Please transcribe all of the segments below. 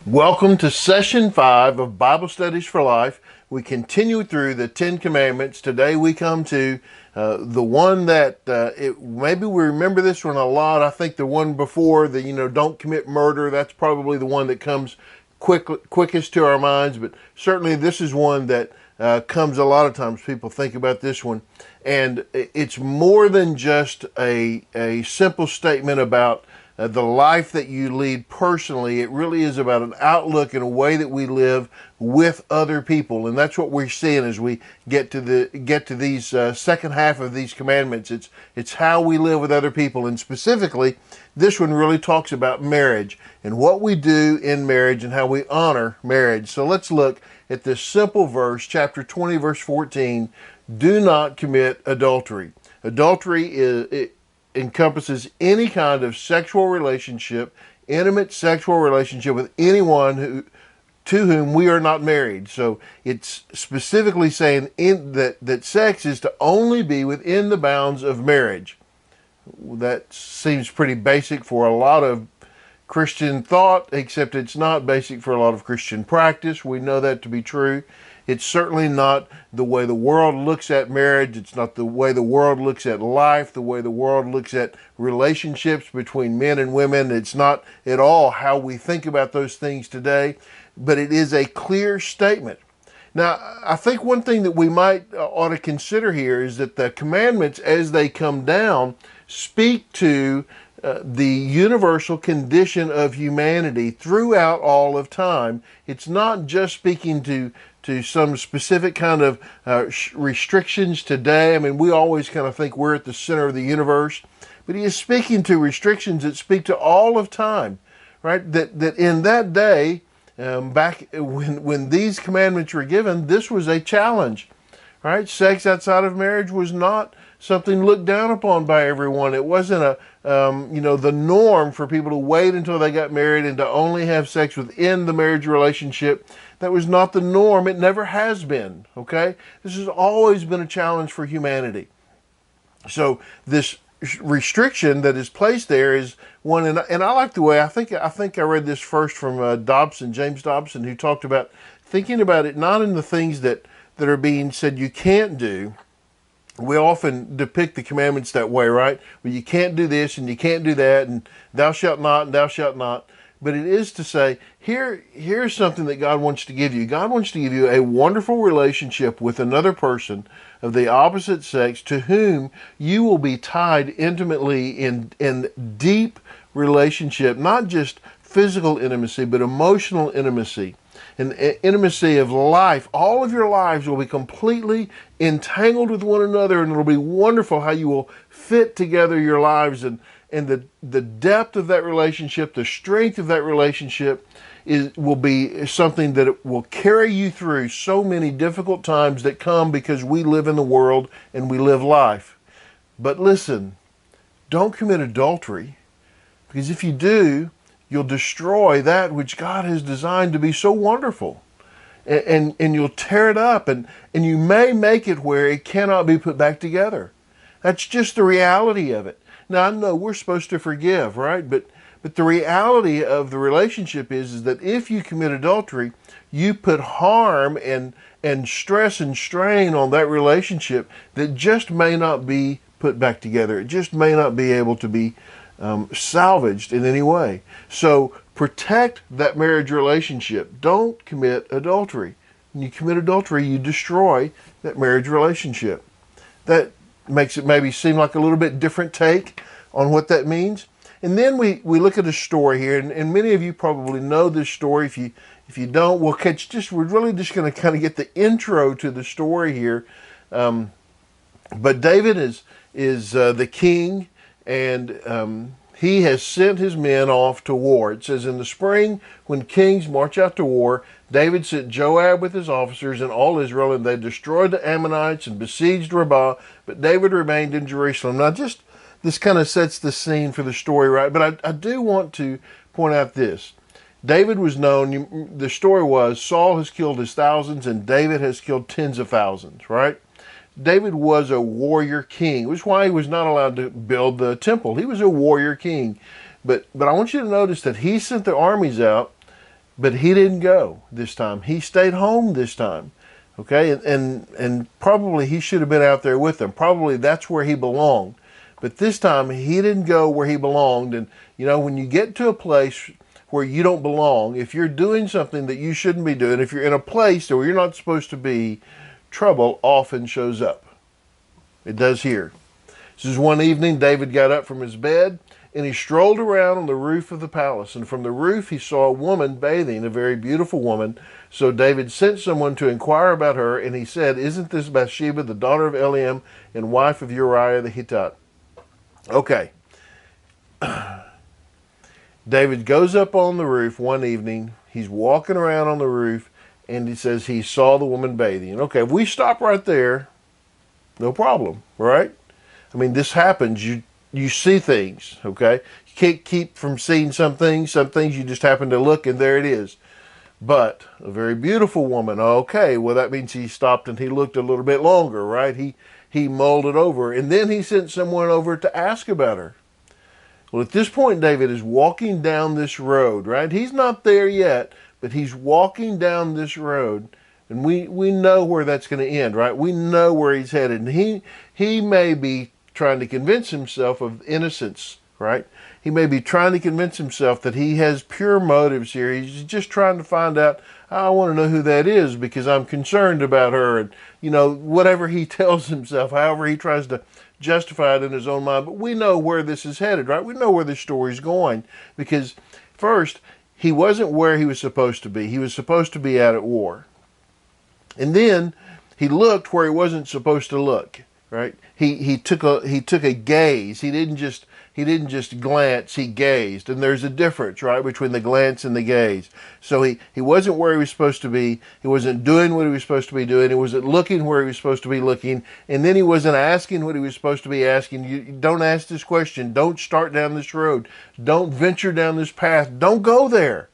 Welcome to Session 5 of Bible Studies for Life. We continue through the Ten Commandments. Today we come to the one that, maybe we remember this one a lot. I think the one before, don't commit murder, that's probably the one that comes quickest to our minds. But certainly this is one that comes a lot of times. People think about this one. And it's more than just a simple statement about the life that you lead personally. It really is about an outlook and a way that we live with other people, and that's what we're seeing as we get to these second half of these commandments. It's how we live with other people, and specifically, this one really talks about marriage and what we do in marriage and how we honor marriage. So let's look at this simple verse, chapter 20, verse 14. Do not commit adultery. Adultery encompasses any kind of sexual relationship, intimate sexual relationship with anyone to whom we are not married. So it's specifically saying that sex is to only be within the bounds of marriage. That seems pretty basic for a lot of Christian thought, except it's not basic for a lot of Christian practice. We know that to be true. It's certainly not the way the world looks at marriage. It's not the way the world looks at life, the way the world looks at relationships between men and women. It's not at all how we think about those things today, but it is a clear statement. Now, I think one thing that we ought to consider here is that the commandments, as they come down, speak to the universal condition of humanity throughout all of time. It's not just speaking to some specific kind of restrictions today. I mean, we always kind of think we're at the center of the universe, but he is speaking to restrictions that speak to all of time, right? That in that day, back when these commandments were given, this was a challenge, right? Sex outside of marriage was not something looked down upon by everyone. It wasn't the norm for people to wait until they got married and to only have sex within the marriage relationship. That was not the norm. It never has been, okay? This has always been a challenge for humanity. So this restriction that is placed there is one, and I like the way, I think I read this first from James Dobson, who talked about thinking about it not in the things that are being said you can't do. We often depict the commandments that way, right? Well, you can't do this and you can't do that, and thou shalt not and thou shalt not. But it is to say, here's something that God wants to give you. God wants to give you a wonderful relationship with another person of the opposite sex to whom you will be tied intimately in deep relationship, not just physical intimacy, but emotional intimacy. And intimacy of life. All of your lives will be completely entangled with one another, and it'll be wonderful how you will fit together your lives, and the depth of that relationship, the strength of that relationship will be something that it will carry you through so many difficult times that come because we live in the world and we live life. But listen, don't commit adultery, because if you do, you'll destroy that which God has designed to be so wonderful. And you'll tear it up, and you may make it where it cannot be put back together. That's just the reality of it. Now, I know we're supposed to forgive, right? But the reality of the relationship is that if you commit adultery, you put harm and stress and strain on that relationship that just may not be put back together. It just may not be able to be salvaged in any way. So protect that marriage relationship. Don't commit adultery. When you commit adultery, you destroy that marriage relationship. That makes it maybe seem like a little bit different take on what that means. And then we look at a story here, and many of you probably know this story. If you don't, we're really just going to kind of get the intro to the story here. But David is the king, and he has sent his men off to war. It says, in the spring, when kings march out to war, David sent Joab with his officers and all Israel, and they destroyed the Ammonites and besieged Rabbah, but David remained in Jerusalem. Now, this kind of sets the scene for the story, right? But I do want to point out this. David was known, the story was, Saul has killed his thousands and David has killed tens of thousands, right? David was a warrior king, which is why he was not allowed to build the temple. He was a warrior king. But I want you to notice that he sent the armies out, But he didn't go this time. He stayed home this time. Okay, and probably he should have been out there with them. Probably that's where he belonged. But this time he didn't go where he belonged. And you know, when you get to a place where you don't belong, if you're doing something that you shouldn't be doing, if you're in a place where you're not supposed to be, trouble often shows up. It does here. This is one evening, David got up from his bed and he strolled around on the roof of the palace. And from the roof he saw a woman bathing, a very beautiful woman. So David sent someone to inquire about her, and he said, "Isn't this Bathsheba, the daughter of Eliam and wife of Uriah the Hittite?" Okay. David goes up on the roof one evening. He's walking around on the roof, and he says he saw the woman bathing. Okay, if we stop right there, no problem, right? I mean, this happens. You see things, okay? You can't keep from seeing some things. Some things you just happen to look, and there it is. But a very beautiful woman, okay, well, that means he stopped and he looked a little bit longer, right? He mulled it over, and then he sent someone over to ask about her. Well, at this point, David is walking down this road, right? He's not there yet, but he's walking down this road, and we know where that's going to end, right? We know where he's headed, and he may be trying to convince himself of innocence, right? He may be trying to convince himself that he has pure motives here. He's just trying to find out, I want to know who that is because I'm concerned about her, and, you know, whatever he tells himself, however he tries to justify it in his own mind. But we know where this is headed, right? We know where this story's going, because first, he wasn't where he was supposed to be. He was supposed to be out at war. And then he looked where he wasn't supposed to look, right? He took a gaze. He didn't just glance, he gazed. And there's a difference, right, between the glance and the gaze. So he wasn't where he was supposed to be. He wasn't doing what he was supposed to be doing. He wasn't looking where he was supposed to be looking. And then he wasn't asking what he was supposed to be asking. You don't ask this question. Don't start down this road. Don't venture down this path. Don't go there.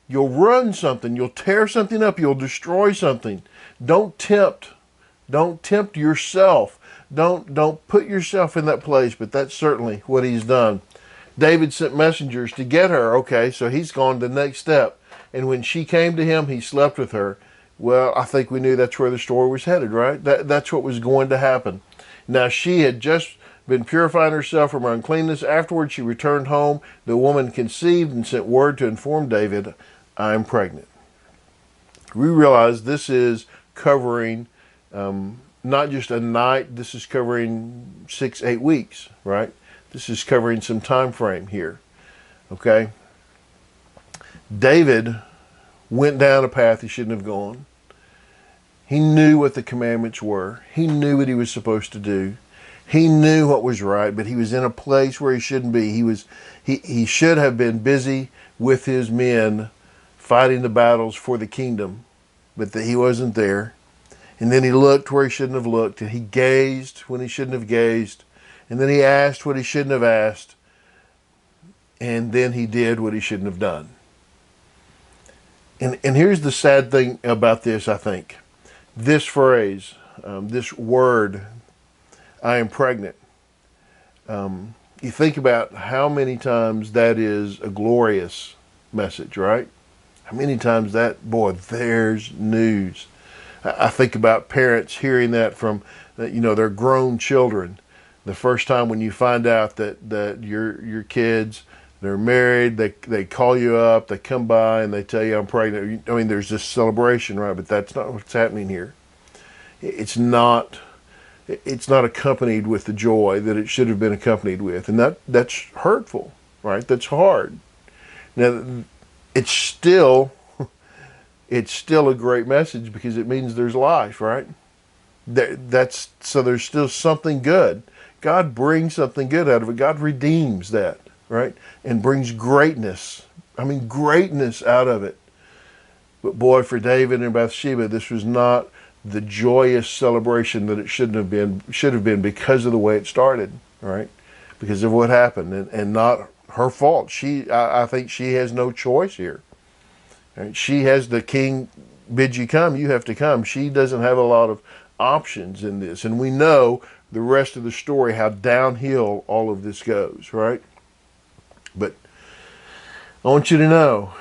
You'll run something. You'll tear something up. You'll destroy something. Don't tempt. Don't tempt yourself. Don't put yourself in that place, but that's certainly what he's done. David sent messengers to get her. Okay, so he's gone to the next step. And when she came to him, he slept with her. Well, I think we knew that's where the story was headed, right? That's what was going to happen. Now, she had just been purifying herself from her uncleanness. Afterwards, she returned home. The woman conceived and sent word to inform David, "I'm pregnant." We realize this is covering not just a night, this is covering 6-8 weeks, right? This is covering some time frame here, okay? David went down a path he shouldn't have gone. He knew what the commandments were. He knew what he was supposed to do. He knew what was right, but he was in a place where he shouldn't be. He should have been busy with his men fighting the battles for the kingdom, but he wasn't there. And then he looked where he shouldn't have looked, and he gazed when he shouldn't have gazed, and then he asked what he shouldn't have asked, and then he did what he shouldn't have done. And here's the sad thing about this, I think. This phrase, this word, "I am pregnant." You think about how many times that is a glorious message, right? How many times that, boy, there's news. I think about parents hearing that from, their grown children. The first time when you find out that your kids, they're married, they call you up, they come by and they tell you, "I'm pregnant." I mean, there's this celebration, right? But that's not what's happening here. It's not accompanied with the joy that it should have been accompanied with. And that's hurtful, right? That's hard. Now, it's still a great message because it means there's life, right? So there's still something good. God brings something good out of it. God redeems that, right? And brings greatness. Greatness out of it. But boy, for David and Bathsheba, this was not the joyous celebration that it should have been because of the way it started, right? Because of what happened, and not her fault. I think she has no choice here. Right? She has the king bid you come, you have to come. She doesn't have a lot of options in this. And we know the rest of the story, how downhill all of this goes, right? But I want you to know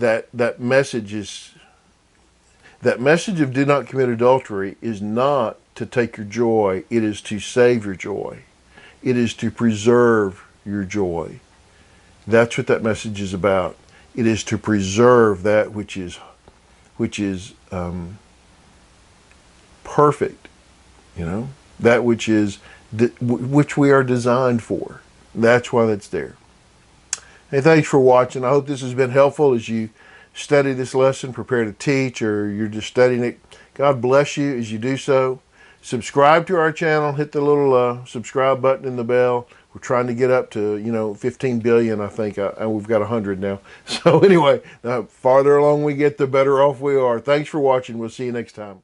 that message of do not commit adultery is not to take your joy. It is to save your joy. It is to preserve your joy. That's what that message is about. It is to preserve that which is perfect, that which we are designed for. That's why that's there. Hey, thanks for watching. I hope this has been helpful as you study this lesson, prepare to teach, or you're just studying it. God bless you as you do so. Subscribe to our channel. Hit the little subscribe button and the bell. We're trying to get up to, 15 billion, I think. We've got 100 now. So anyway, the farther along we get, the better off we are. Thanks for watching. We'll see you next time.